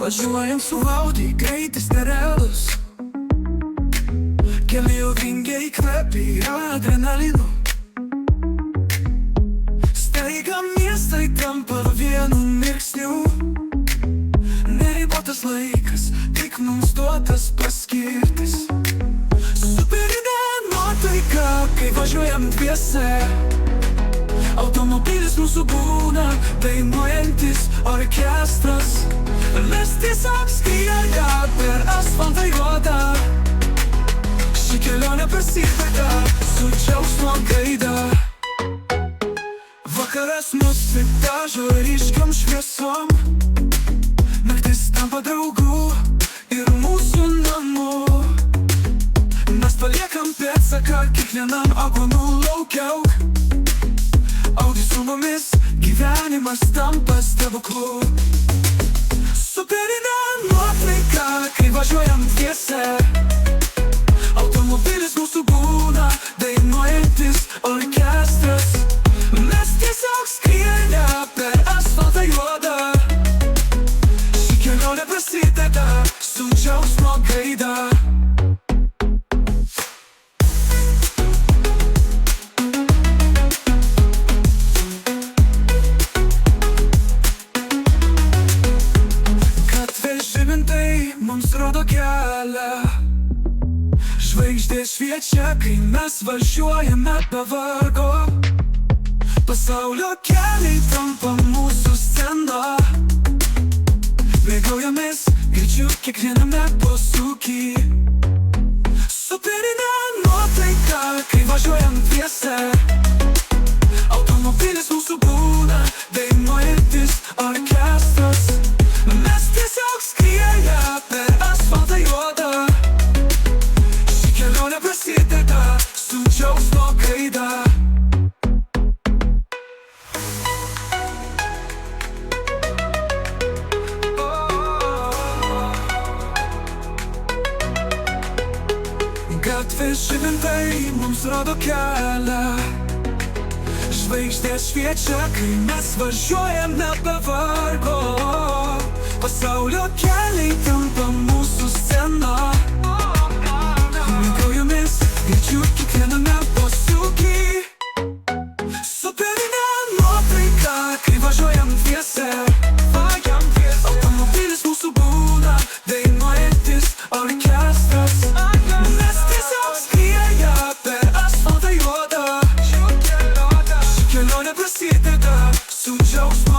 Važiuojam su Audi, greitis nerealus. Keliai vingiai kvepia adrenalinu. Staiga miestai tampa vienu mirksniu. Neribotas laikas, tik mums duotas paskirtis. Superinė nuotaika, kai važiuojam dviese. Automobilis mūsų būna dainuojantis orkestras. Mes tiesiog skrieja per asfaltą juodą. Ši kelionė prasideda su džiaugsmo gaida. Vakaras mus dažo ryškiom šviesom. Naktis tampa draugų ir mūsų namų. Mes paliekam pėdsaką kiekvienam agonų laukiau. Audi su mumis gyvenimas tampa stebuklu. Superinė nuotaika, kai važiuojam dviese. Automobilis mūsų būna dainuojantis orkestras. Mes tiesiog skrieja per asfaltą juodą. Ši kelionė prasideda su džiaugsmo gaida. Mums rodo kelią. Žvaigždės šviečia, kai mes važiuojame be vargo. Pasaulio keliai tampa mūsų scena. Mėgaujamės greičiu kiekviename posūky. Superinė nuotaika, kai važiuojam dviese. Automobilis mūsų būna dainuojantis orkestras. Mes tiesiog skrieja per asfaltą juodą. Ši kelionė prasideda su džiaugsmo gaida. Gatvės žibintai mums rodo kelią. Žvaigždės šviečia, kai mes važiuojame be vargo. Pasaulio keliai tampa mūsų scena. Mėgaujamės greičiu kiekviename posūky. Superinė nuotaika, kai važiuojam dviese. Automobilis mūsų būna dainuojantis orkestras. Mes tiesiog skrieja per asfaltą juodą. Ši kelionė prasideda su džiaugsmu